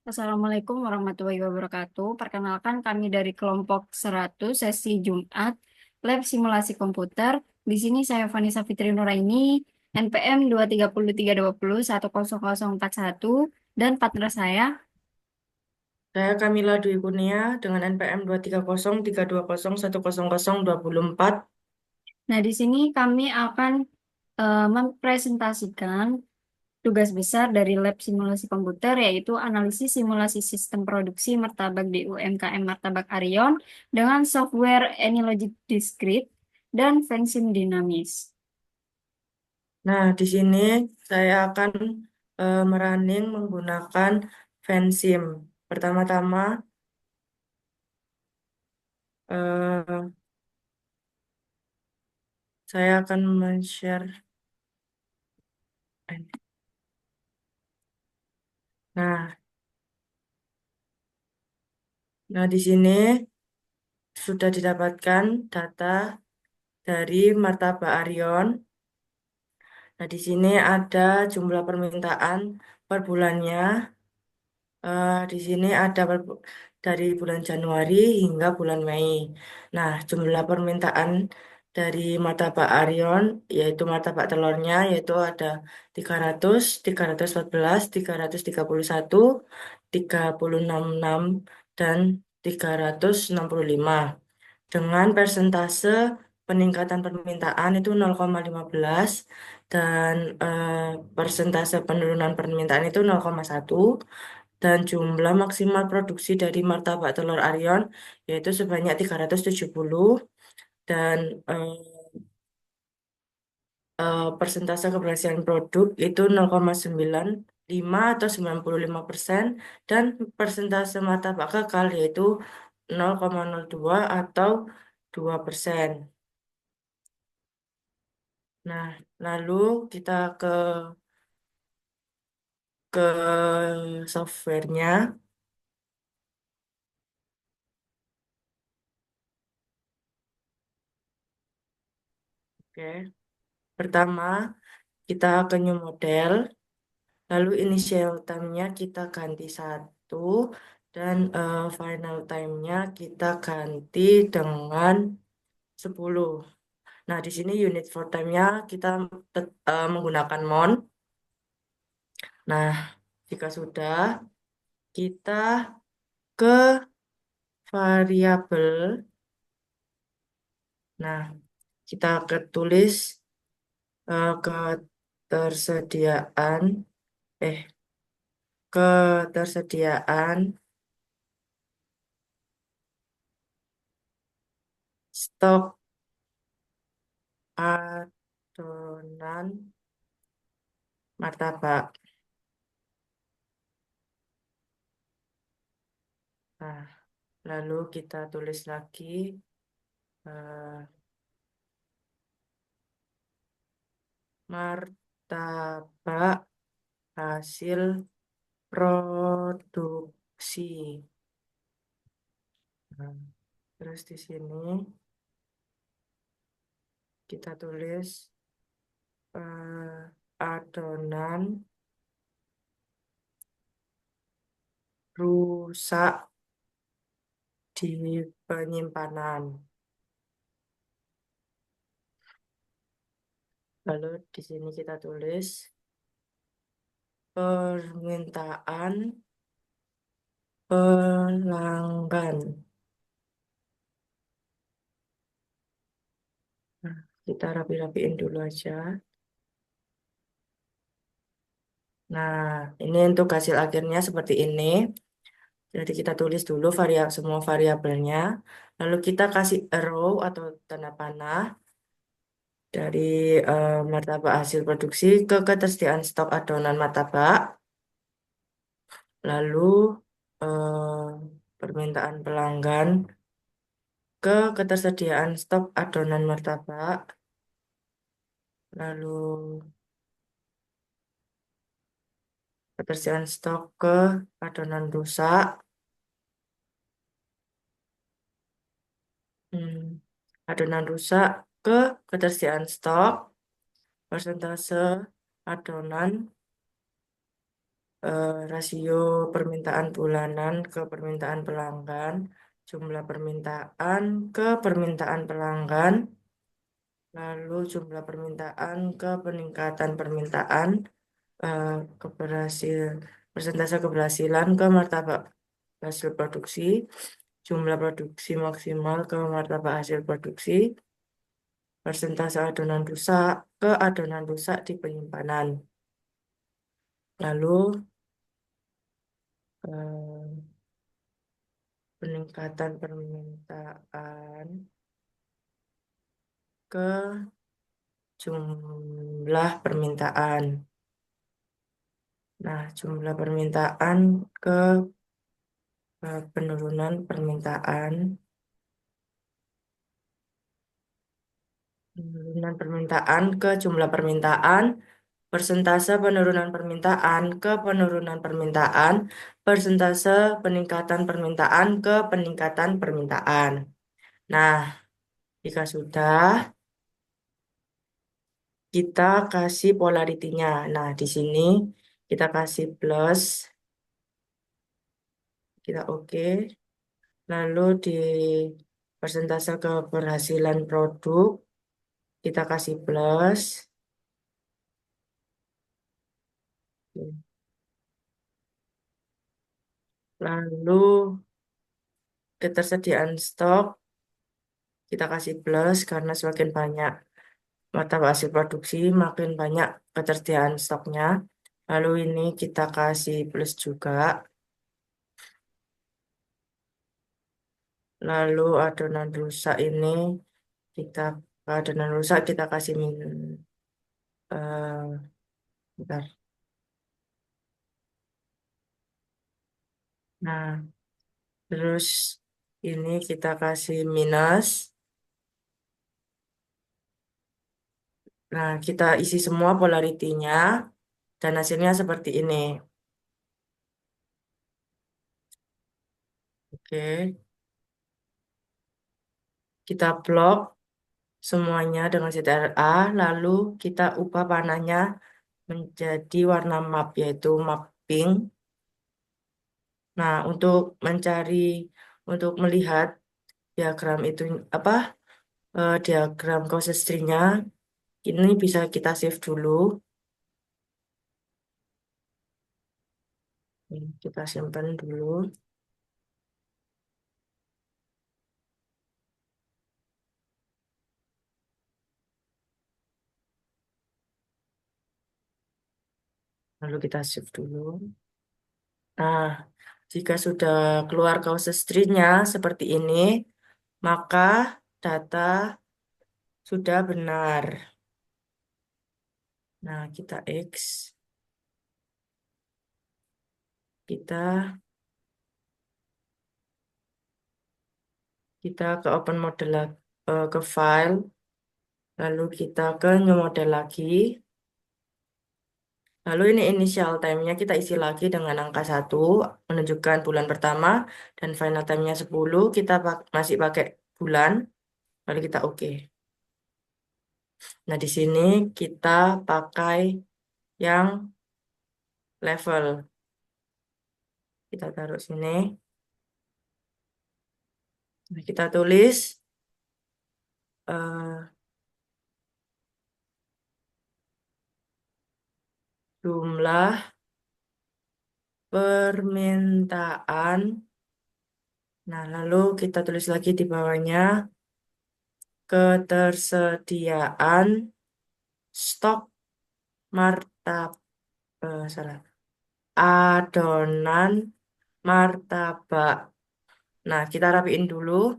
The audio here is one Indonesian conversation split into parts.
Assalamualaikum warahmatullahi wabarakatuh. Perkenalkan kami dari kelompok 100 sesi Jumat, Lab Simulasi Komputer. Di sini saya Vanessa Fitri Nuraini, NPM 23030110041 dan partner saya. Saya Kamila Dwi Kurnia dengan NPM 23032010024. Nah, di sini kami akan mempresentasikan tugas besar dari Lab Simulasi Komputer, yaitu analisis simulasi sistem produksi martabak di UMKM Martabak Arion dengan software AnyLogic Discrete dan Vensim Dinamis. Nah, di sini saya akan merunning menggunakan Vensim. Pertama-tama, eh, saya akan men-share. Nah, nah di sini sudah didapatkan data dari Martabak Arion. Nah, di sini ada jumlah permintaan per bulannya. Di sini ada dari bulan Januari hingga bulan Mei. Nah, jumlah permintaan dari martabak Arion, yaitu martabak telurnya, yaitu ada 300, 314, 331, 366, dan 365. Dengan persentase peningkatan permintaan itu 0,15 dan persentase penurunan permintaan itu 0,1 dan jumlah maksimal produksi dari martabak telur Arion yaitu sebanyak 370 dan persentase keberhasilan produk itu 0,95 atau 95% dan persentase martabak kekal yaitu 0,02 atau 2%. Nah, lalu kita ke softwarenya. Oke. Pertama, kita ke new model. Lalu initial time-nya kita ganti 1 dan final time-nya kita ganti dengan 10. Nah, di sini unit for time-nya kita menggunakan mont. Nah, jika sudah, kita ke variabel. Nah, kita tulis ketersediaan, eh, ketersediaan stok adonan martabak. Nah, lalu kita tulis lagi eh, martabak hasil produksi. Nah, terus di sini kita tulis adonan rusak di penyimpanan. Lalu di sini kita tulis permintaan pelanggan. Nah, kita rapi-rapiin dulu aja. Nah, ini untuk hasil akhirnya seperti ini. Jadi kita tulis dulu semua variabelnya. Lalu kita kasih arrow atau tanda panah dari martabak hasil produksi ke ketersediaan stok adonan martabak. Lalu permintaan pelanggan ke ketersediaan stok adonan martabak. Lalu ketersediaan stok ke adonan rusak. Hmm, Adonan rusak ke ketersediaan stok, persentase adonan rasio permintaan bulanan ke permintaan pelanggan, jumlah permintaan ke permintaan pelanggan, lalu jumlah permintaan ke peningkatan permintaan, eh, keberhasil persentase keberhasilan ke martabak hasil produksi, jumlah produksi maksimal ke martabak hasil produksi, persentase adonan rusak ke adonan rusak di penyimpanan. Lalu peningkatan permintaan ke jumlah permintaan. Nah, jumlah permintaan ke penurunan permintaan. Penurunan permintaan ke jumlah permintaan, persentase penurunan permintaan ke penurunan permintaan, persentase peningkatan permintaan ke peningkatan permintaan. Nah, jika sudah, kita kasih polaritinya. Nah, di sini kita kasih plus, kita oke. Lalu di persentase keberhasilan produk, kita kasih plus. Lalu ketersediaan stok, kita kasih plus karena semakin banyak mata hasil produksi, makin banyak ketersediaan stoknya. Lalu ini kita kasih plus juga. Lalu adonan rusak ini kita adonan rusak kita kasih bentar. Nah, terus ini kita kasih minus. Nah, kita isi semua polaritinya dan hasilnya seperti ini. Oke, kita blok semuanya dengan CTRL-A, lalu kita ubah warnanya menjadi warna map, yaitu map pink. Nah, untuk melihat diagram itu apa, diagram causes tree-nya, ini bisa kita save dulu. Kita simpan dulu. Lalu kita save dulu. Nah, jika sudah keluar causes tree-nya seperti ini, maka data sudah benar. Nah, kita X, kita kita ke open model ke file, lalu kita ke new model lagi. Lalu ini initial time-nya kita isi lagi dengan angka 1, menunjukkan bulan pertama, dan final time-nya 10, kita masih pakai bulan, lalu kita oke. Nah, di sini kita pakai yang level. Kita taruh sini. Nah, kita tulis eh, jumlah permintaan. Nah, lalu kita tulis lagi di bawahnya ketersediaan stok martabak, salah, adonan martabak. Nah, kita rapiin dulu.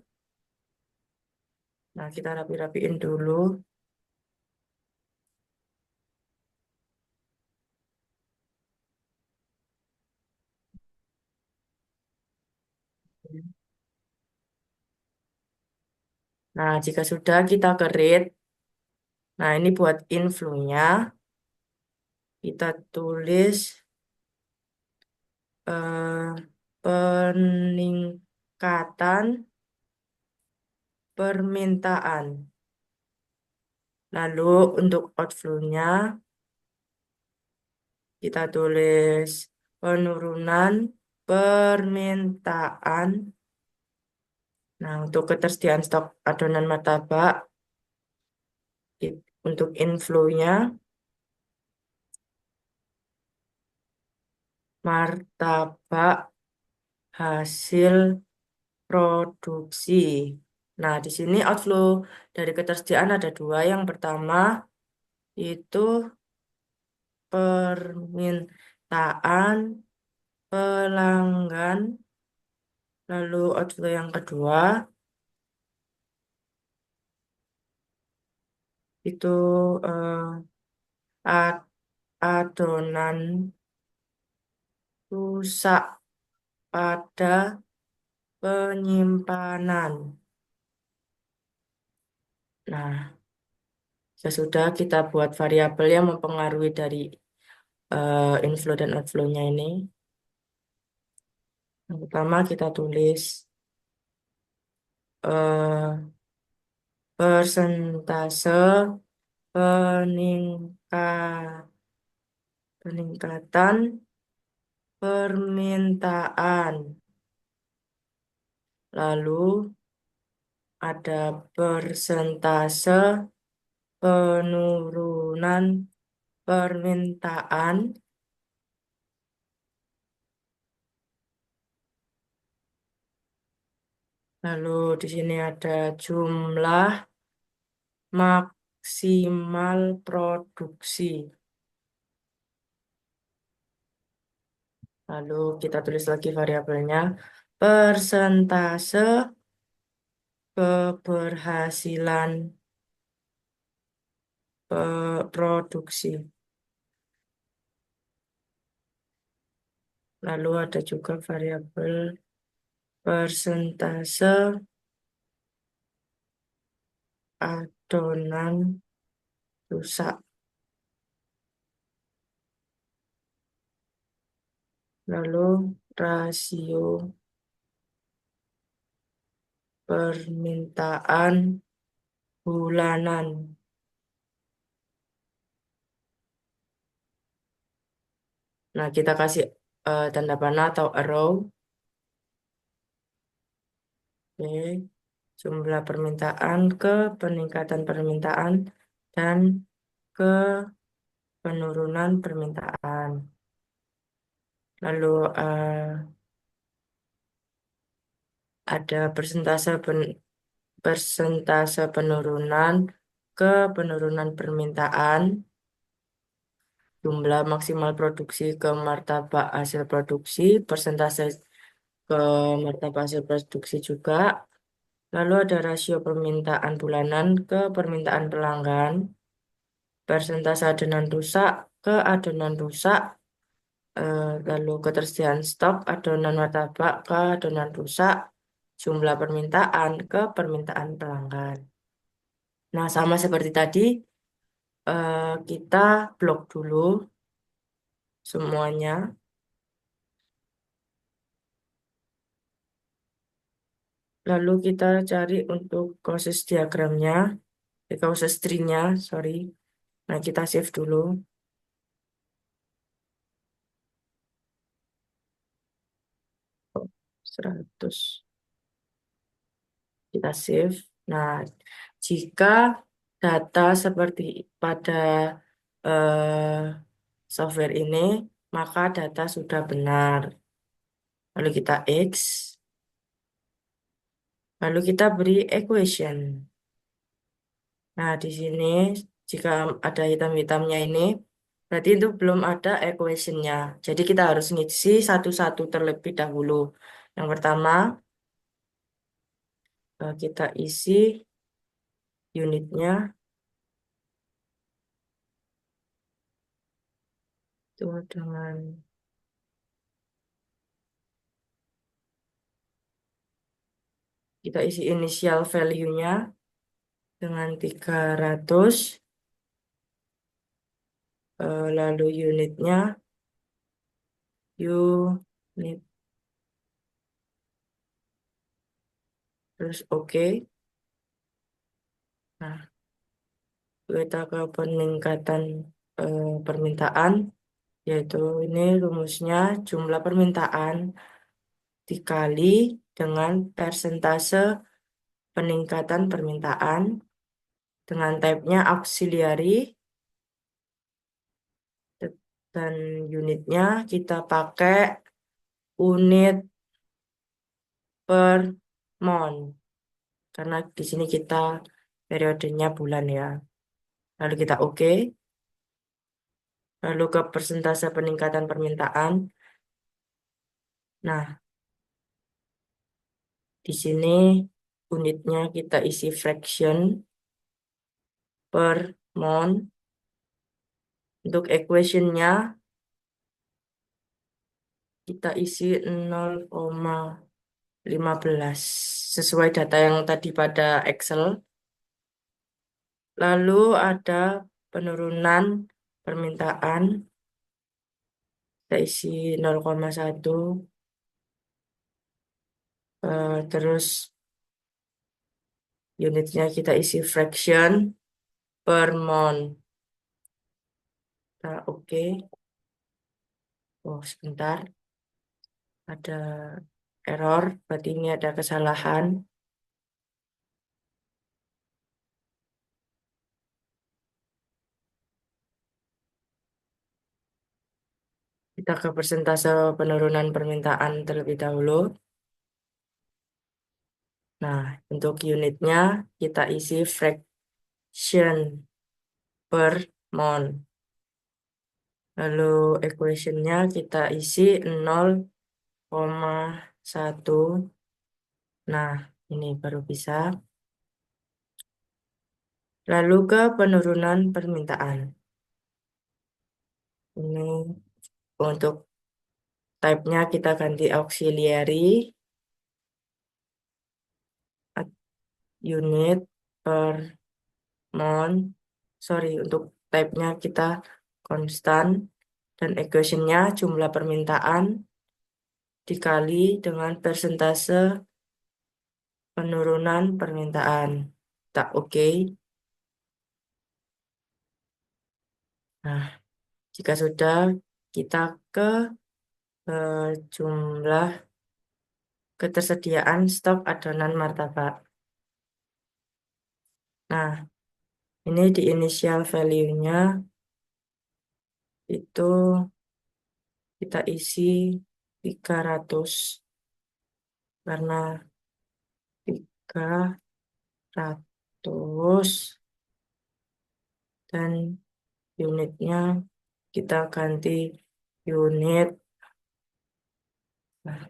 Nah, kita rapiin dulu. Nah, jika sudah kita create. Nah, ini buat inflow-nya. Kita tulis eh, peningkatan permintaan. Lalu untuk outflow-nya kita tulis penurunan permintaan. Nah, untuk ketersediaan stok adonan martabak, untuk inflow-nya, martabak hasil produksi. Nah, di sini outflow dari ketersediaan ada dua. Yang pertama itu permintaan pelanggan. Lalu outflow yang kedua itu ad- adonan rusak pada penyimpanan. Nah, sesudah kita buat variabel yang mempengaruhi dari inflow dan outflow-nya ini. Yang pertama kita tulis eh, persentase peningkatan permintaan. Lalu ada persentase penurunan permintaan. Lalu di sini ada jumlah maksimal produksi. Lalu kita tulis lagi variabelnya. Persentase keberhasilan produksi. Lalu ada juga variabel persentase adonan rusak. Lalu rasio permintaan bulanan. Nah, kita kasih tanda panah atau arrow. Oke. Jumlah permintaan ke peningkatan permintaan dan ke penurunan permintaan. Lalu ada persentase penurunan ke penurunan permintaan, jumlah maksimal produksi ke martabak hasil produksi, persentase ke martabak hasil produksi juga. Lalu ada rasio permintaan bulanan ke permintaan pelanggan, persentase adonan rusak ke adonan rusak, lalu ketersediaan stok adonan martabak ke adonan rusak, jumlah permintaan ke permintaan pelanggan. Nah, sama seperti tadi, kita blok dulu semuanya, lalu kita cari untuk causes diagramnya, causes tree-nya, sorry. Nah, kita save dulu. 100. Kita save. Nah, jika data seperti pada software ini, maka data sudah benar. Lalu kita X, lalu kita beri equation. Nah, di sini jika ada hitam-hitamnya ini, berarti itu belum ada equation-nya. Jadi kita harus ngisi satu-satu terlebih dahulu. Yang pertama, kita isi unitnya itu dengan kita isi initial value-nya dengan 300, lalu unitnya unit, terus oke. Nah, kita ke peningkatan permintaan. yaitu ini rumusnya jumlah permintaan dikali dengan persentase peningkatan permintaan dengan type-nya auxiliary dan unitnya kita pakai unit per month karena di sini kita periodenya bulan ya. Lalu kita oke. Lalu ke persentase peningkatan permintaan. Nah, di sini unitnya kita isi fraction per month. Untuk equationnya kita isi 0,15 sesuai data yang tadi pada Excel. Lalu ada penurunan permintaan, kita isi 0,1. Terus unitnya kita isi fraction per month. Nah, oke. Oh, sebentar. Ada error, berarti ini ada kesalahan. Kita ke persentase penurunan permintaan terlebih dahulu. Nah, untuk unitnya kita isi fraction per month. Lalu equationnya kita isi 0,1. Nah, ini baru bisa. Lalu ke penurunan permintaan. Ini untuk type-nya kita ganti auxiliary unit per month. Sorry, untuk type-nya kita konstan dan equation-nya jumlah permintaan dikali dengan persentase penurunan permintaan. Tak oke. Nah, jika sudah, kita ke jumlah ketersediaan stok adonan martabak. Nah, ini di initial value-nya itu kita isi 300 karena 300 dan unitnya kita ganti unit. Nah,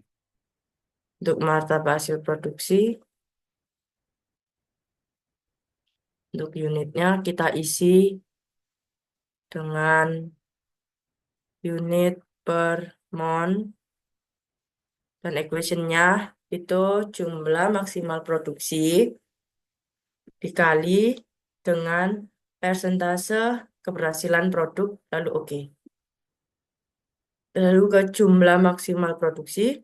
untuk martabak hasil produksi, untuk unitnya kita isi dengan unit per month dan equation-nya itu jumlah maksimal produksi dikali dengan persentase keberhasilan produk, lalu oke. Lalu ke jumlah maksimal produksi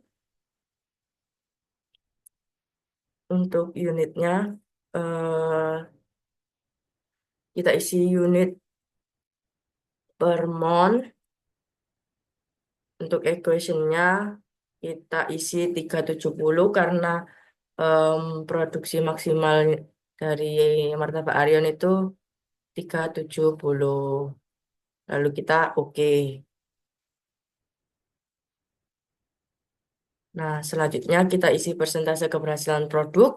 untuk unitnya kita isi unit per month. Untuk equation-nya kita isi 370 karena produksi maksimal dari martabak Arion itu 370. Lalu kita oke. Nah, selanjutnya kita isi persentase keberhasilan produk.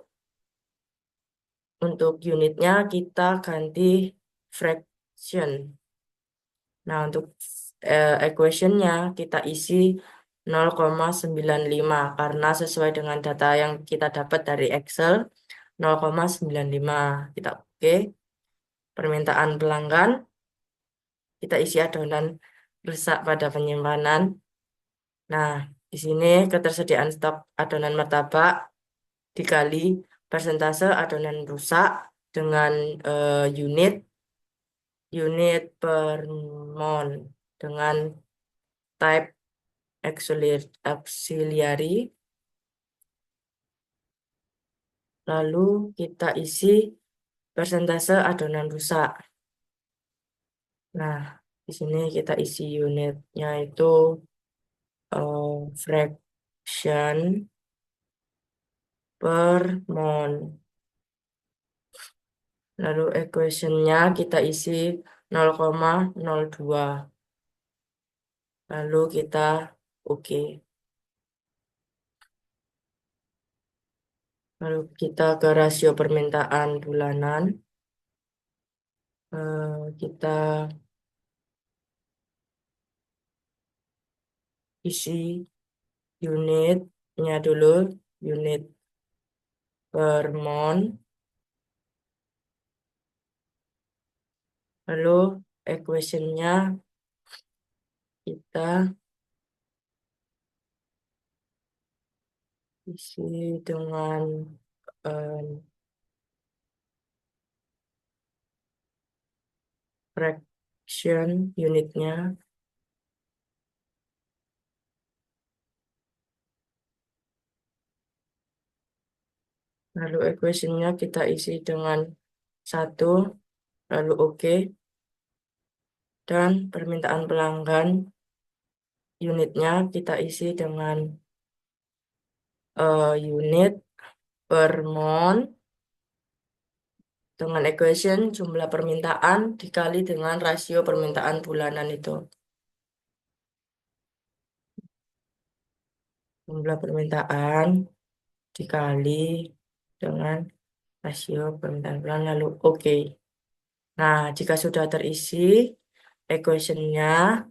Untuk unitnya kita ganti fraction. Nah, untuk equation-nya kita isi 0,95 karena sesuai dengan data yang kita dapat dari Excel 0,95. Kita oke. Permintaan pelanggan kita isi adonan rusak pada penyimpanan. Nah, di sini ketersediaan stok adonan martabak dikali persentase adonan rusak dengan unit per month dengan type auxiliary. Lalu kita isi persentase adonan rusak. Nah, Di sini kita isi unitnya itu fraction per mol. Lalu equationnya kita isi 0,02. Lalu kita oke. Lalu kita ke rasio permintaan bulanan. Kita isi unitnya dulu, unit per mon. Lalu equationnya kita isi dengan em, fraction unitnya. Lalu equationnya kita isi dengan 1, lalu oke. Dan permintaan pelanggan unitnya kita isi dengan unit per mon dengan equation jumlah permintaan dikali dengan rasio permintaan bulanan itu. Jumlah permintaan dikali dengan rasio permintaan bulanan lalu oke. Nah, jika sudah terisi equationnya,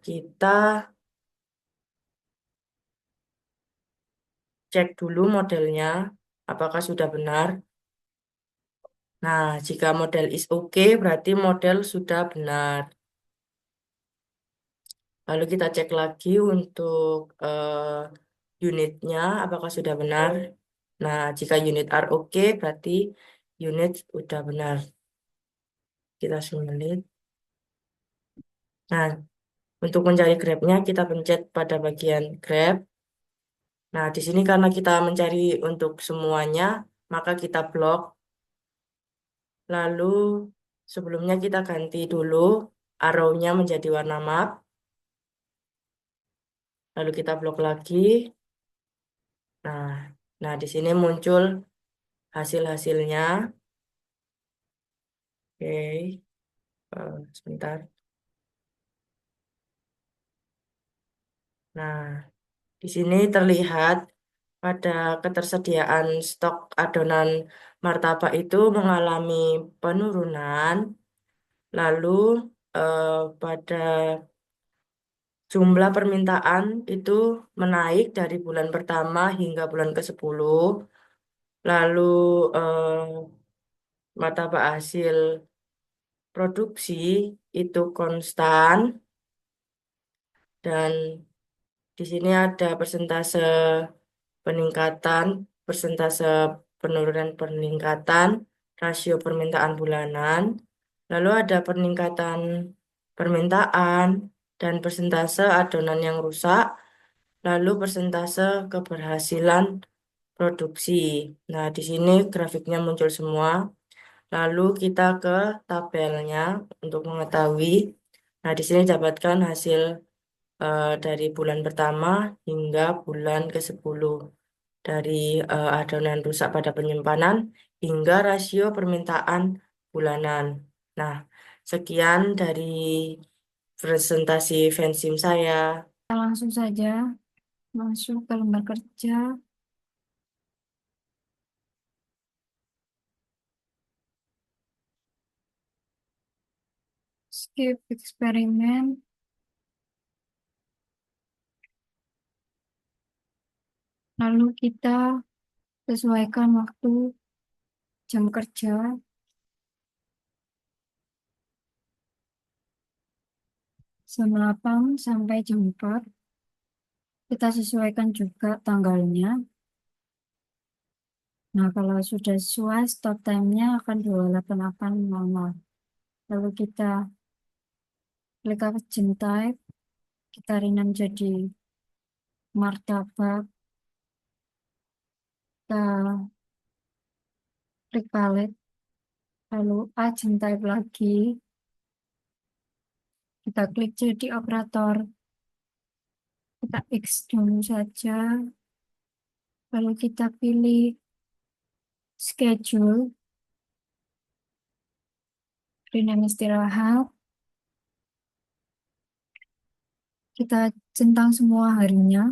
kita cek dulu modelnya apakah sudah benar. Nah, jika model is oke, berarti model sudah benar. Lalu kita cek lagi untuk unitnya apakah sudah benar. Nah, jika unit are oke, berarti unit sudah benar. Kita simulate. Nah, untuk mencari grabnya kita pencet pada bagian grab. Nah, di sini karena kita mencari untuk semuanya, maka kita blok. Lalu sebelumnya kita ganti dulu arrow-nya menjadi warna map. Lalu kita blok lagi. Nah, nah di sini muncul hasil-hasilnya. Oke, sebentar. Nah, di sini terlihat pada ketersediaan stok adonan martabak itu mengalami penurunan. Lalu pada jumlah permintaan itu menaik dari bulan pertama hingga bulan ke-10. Lalu martabak hasil produksi itu konstan dan di sini ada persentase peningkatan, persentase penurunan peningkatan, rasio permintaan bulanan, lalu ada peningkatan permintaan dan persentase adonan yang rusak, lalu persentase keberhasilan produksi. Nah, di sini grafiknya muncul semua. Lalu kita ke tabelnya untuk mengetahui. Nah, di sini dapatkan hasil dari bulan pertama hingga bulan ke-10 dari adonan rusak pada penyimpanan hingga rasio permintaan bulanan. Nah, sekian dari presentasi Vensim saya. Kita langsung saja masuk ke lembar kerja. Skip eksperimen. Lalu kita sesuaikan waktu jam kerja. Jam 8 sampai jam 4. Kita sesuaikan juga tanggalnya. Nah, kalau sudah sesuai, stop time-nya akan 28.00. Lalu kita klik agent type, kita rename jadi martabak, kita klik palette, lalu agent type lagi, Kita klik jadi operator. Kita X dulu saja. Lalu kita pilih schedule, rename istirahat. Kita centang semua harinya.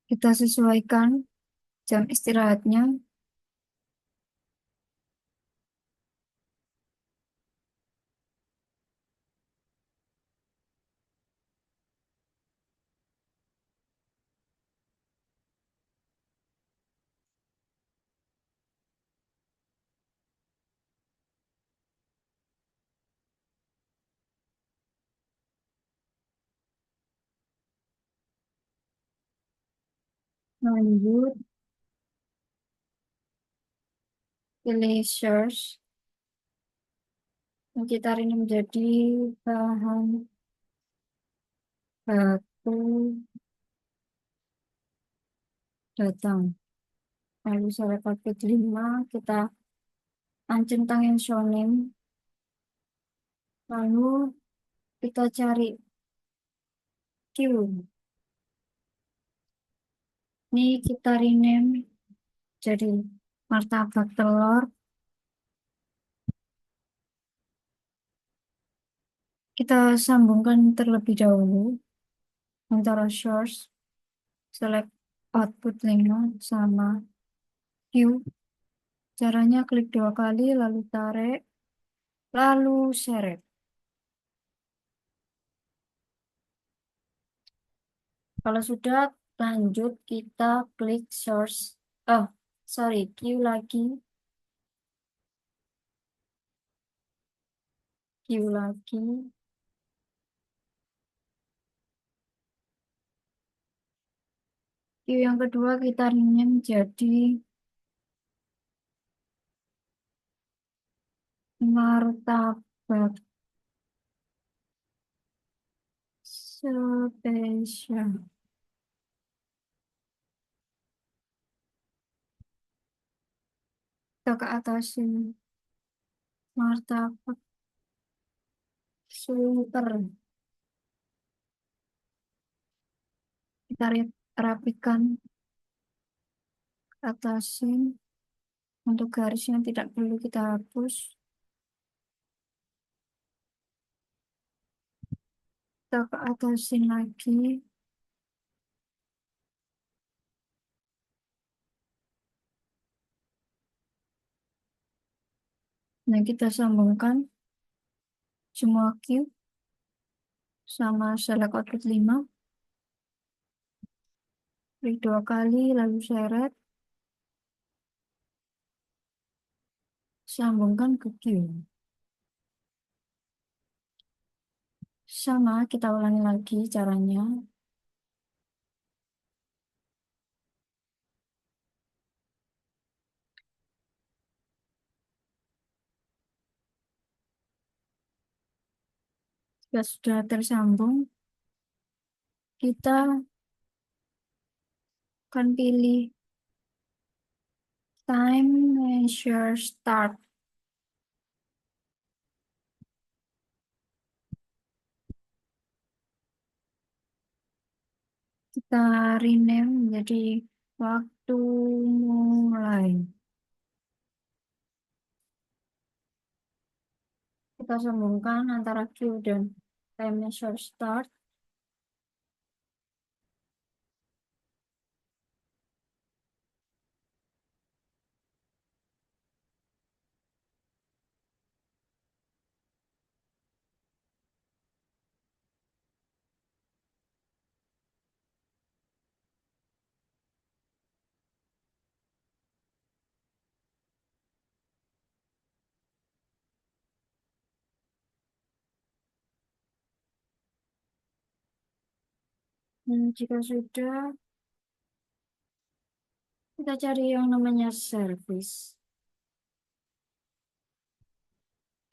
Kita sesuaikan jam istirahatnya. Lanjut, pilih search. Kita ini menjadi bahan baku datang. Lalu select objek 5, kita centang yang show name. Lalu kita cari Q. Ini kita rename jadi martabak telur. Kita sambungkan terlebih dahulu antara source, select output 5 sama Q. Caranya klik 2 kali, lalu tarik, lalu seret. Kalau sudah, lanjut kita klik source. Oh, sorry, Q lagi. Q lagi. Q yang kedua kita rename jadi martabak spesial. Kita ke atas ini. Martabak super. Kita rapikan ke atasin. Untuk garisnya tidak perlu kita hapus. Kita ke atasin lagi. Nah, kita sambungkan semua Q sama select output 5. Klik 2 kali, lalu seret. Sambungkan ke Q. Sama, kita ulangi lagi caranya. Jika sudah tersambung, kita akan pilih time measure start. Kita rename menjadi waktu mulai. Kita sambungkan antara Q dan time measure start. Dan jika sudah, kita cari yang namanya service.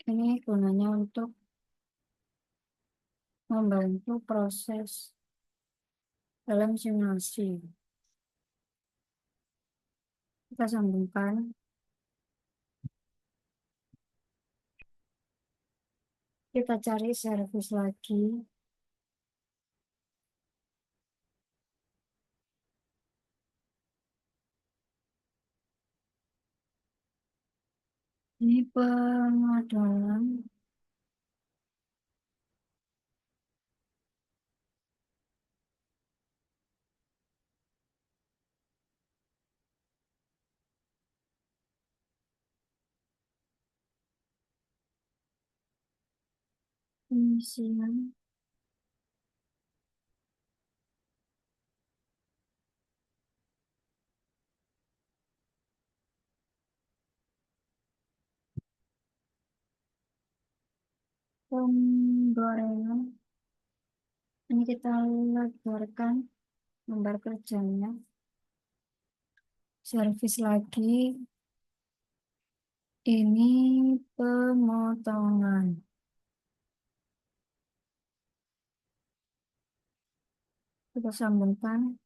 Ini gunanya untuk membantu proses dalam simulasi. Kita sambungkan. Kita cari servis lagi. Ini pengaduan pengisian penggorengan. Ini kita lebarkan lembar kerjanya. Servis lagi. Ini pemotongan. Kita sambungkan.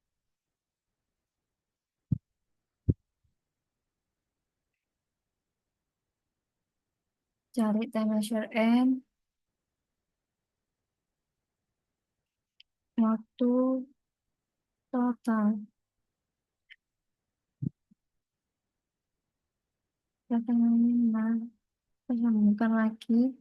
Cari time measure end. Waktu total. Kita minimal. Kita sambungkan lagi.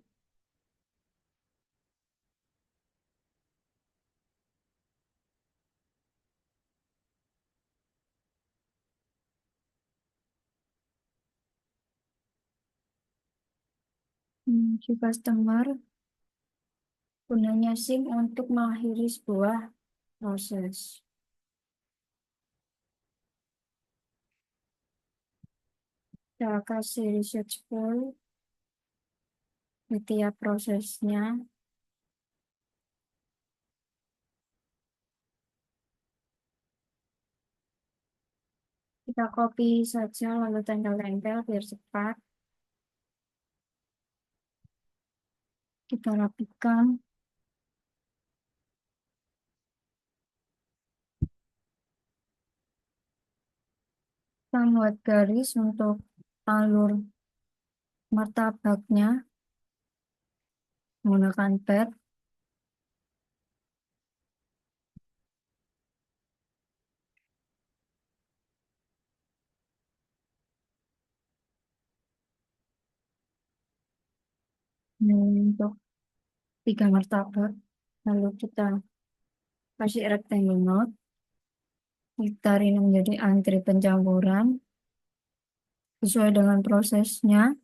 Customer gunanya SIM untuk mengakhiri sebuah proses. Kita kasih research full di tiap prosesnya. Kita copy saja lalu tempel-tempel biar cepat. Kita rapikan. Kita buat garis untuk alur martabaknya menggunakan pad. Untuk tiga martabak. Lalu kita kasih rectangle knot. Kita ini menjadi antri pencampuran sesuai dengan prosesnya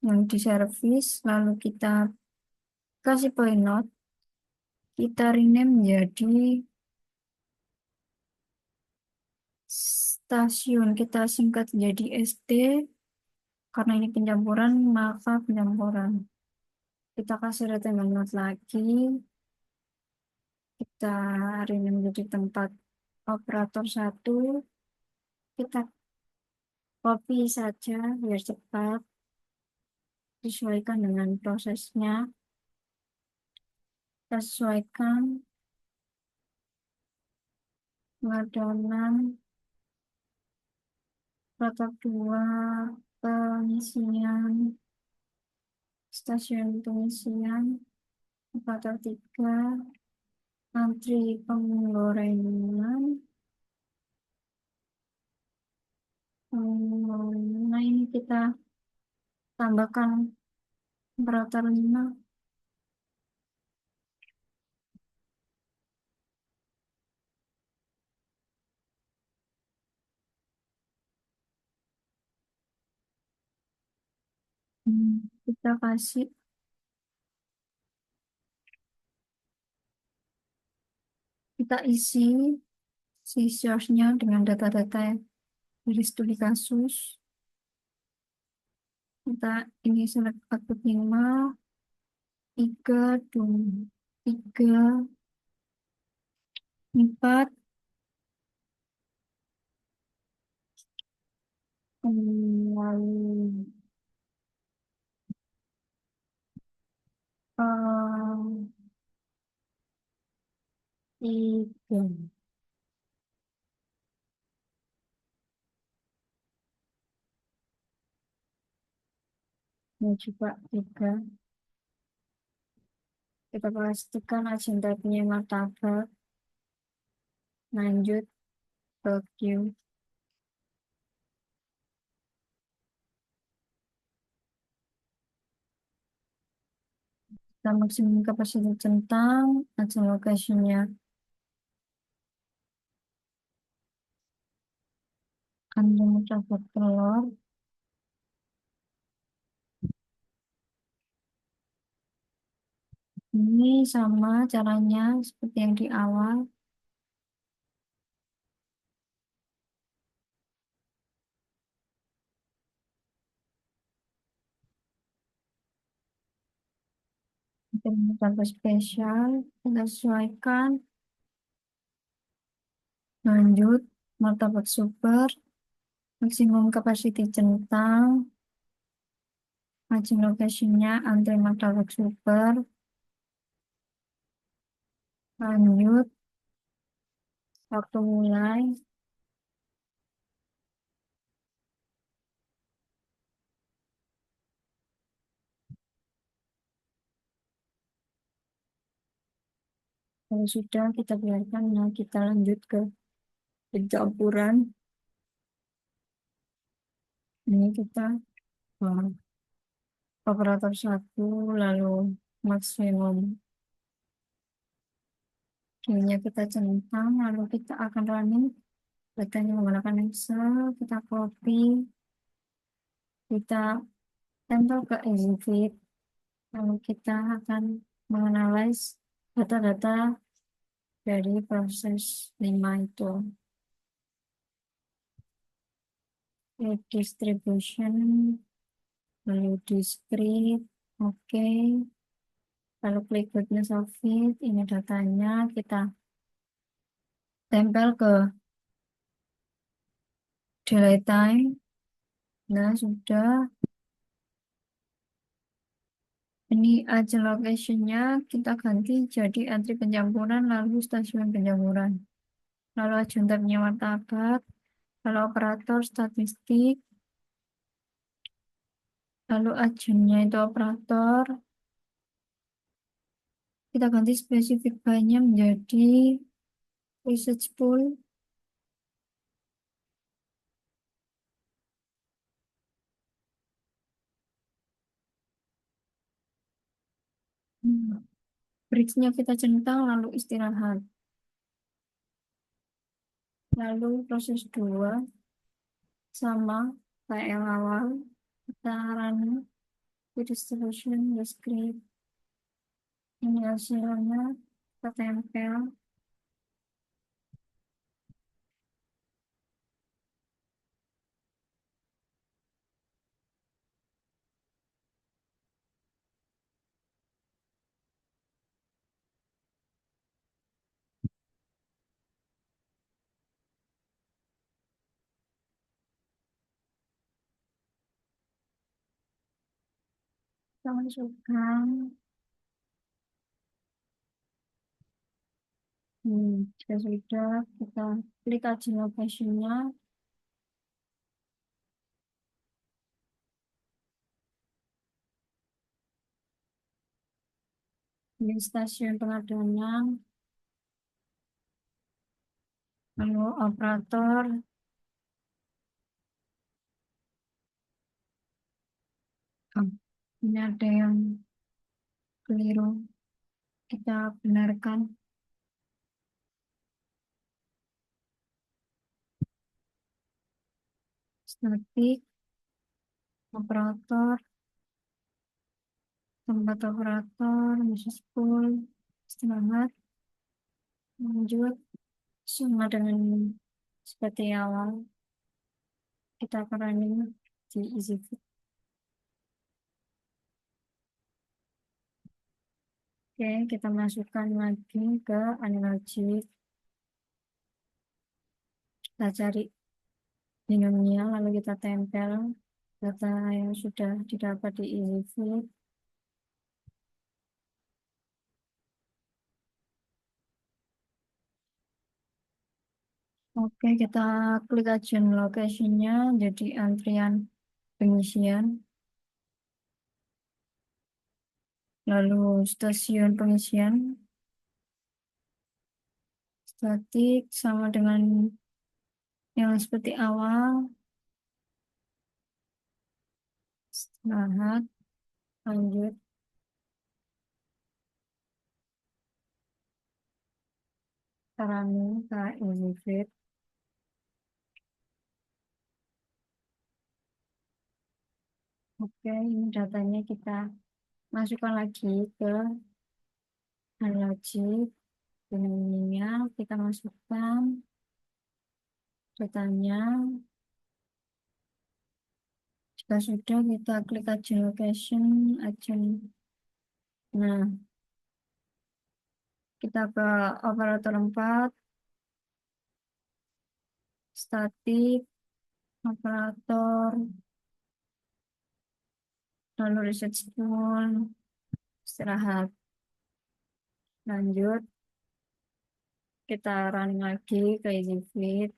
yang diservis. Lalu kita kasih point knot. Kita rename menjadi stasiun. Kita singkat jadi SD. Karena ini pencampuran, maka pencampuran. Kita kasih rectangle knot lagi. Kita rename menjadi tempat operator satu. Kita copy saja biar cepat. Disesuaikan dengan prosesnya. Kita sesuaikan pengadonan protap 2 pengisian stasiun pengisian operator 3 antri penggorengan. Nah ini kita tambahkan operator 5. Kita kasih kita isi si source-nya dengan data-data dari studi kasus. Kita ini select output 5 3 2 3 4 lalu tiga. Ini juga tiga. Kita pastikan agenda punya martabak. Lanjut ke Q. Kita maksimum kapasitas centang, agenda lokasinya ambil martabak telur. Ini sama caranya seperti yang di awal. Untuk martabak spesial, kita sesuaikan. Lanjut, martabak super, maksimum kapasitas centang, margin location-nya antri martabak super. Lanjut, waktu mulai, kalau sudah kita biarkan, nah kita lanjut ke pencampuran. Ini kita operator satu, lalu maksimum Q-nya kita centang, lalu kita akan running datanya menggunakan Excel, kita copy, kita tempel ke EasyFit, lalu kita akan menganalisis data-data dari proses 5 itu. Distribution, lalu discrete, oke. Lalu klik goodness of it, ini datanya, kita tempel ke delay time. Nah, sudah. Ini aja location-nya kita ganti jadi antri pencampuran lalu stasiun pencampuran. Lalu ajuntanya martabak, lalu operator statistik, lalu ajunnya itu operator. Kita ganti spesifik by-nya menjadi research pool. Breaks-nya kita centang lalu istirahat. Lalu proses 2 sama kayak yang awal. Kita run distribution, the script. Ini hasilnya kita tempel. Kita masukkan. Jika sudah, kita klik aja location-nya. Di stasiun pengadanya, lalu operator. Oh, ini ada yang keliru. Kita benarkan. Statik, operator, tempat operator, message pool, istirahat, lanjut, sama dengan seperti awal. Kita akan running di EasyFit. Oke, kita masukkan lagi ke Analogik. Kita cari minumnya, lalu kita tempel data yang sudah didapat di EasyFit. Oke, kita klik aja location-nya, jadi antrian pengisian. Lalu stasiun pengisian statik sama dengan yang seperti awal. Istirahat, lanjut, running ke EasyFit. Oke, ini datanya kita masukkan lagi ke Unlogic. Ininya kita masukkan datanya. Jika sudah, kita klik aja location, aja. Nah, kita ke operator 4, statik, operator, lalu research tool, istirahat. Lanjut, kita running lagi ke EasyFit.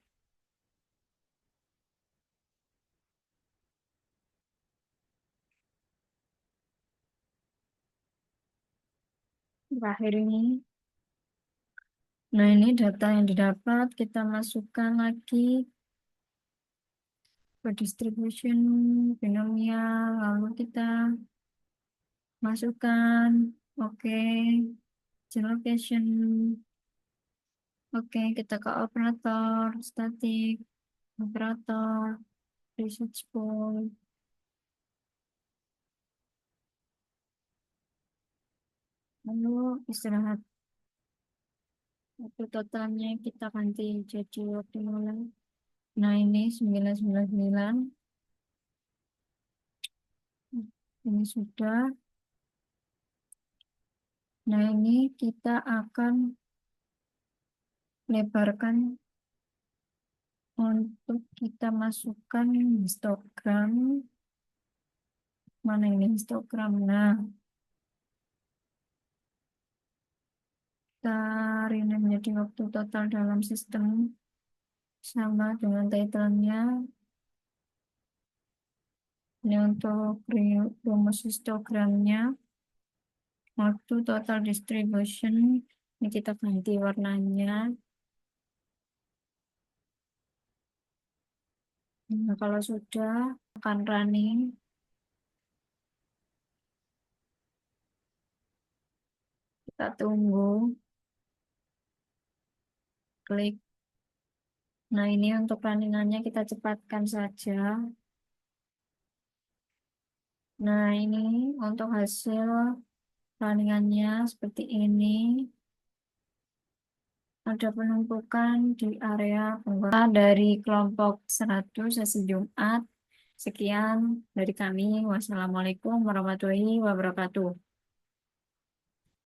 Terakhir ini. Nah, ini data yang didapat, kita masukkan lagi ke distribution binomial, lalu kita masukkan, oke, location, oke, kita ke operator, statik, operator, research pool, lalu istirahat. Waktu totalnya kita ganti jadi waktu mulai. Nah, ini 999. Ini sudah. Nah, ini kita akan lebarkan untuk kita masukkan histogram. Mana ini histogram? Nah, kita rename menjadi waktu total dalam sistem sama dengan title-nya. Ini untuk rumus histogramnya. Waktu total distribution. Ini kita ganti warnanya. Nah, kalau sudah akan running, kita tunggu. Klik. Nah, ini untuk runningannya kita cepatkan saja. Nah, ini untuk hasil runningannya seperti ini. Ada penumpukan di area pengguna dari kelompok 100 sesi Jumat. Sekian dari kami. Wassalamualaikum warahmatullahi wabarakatuh.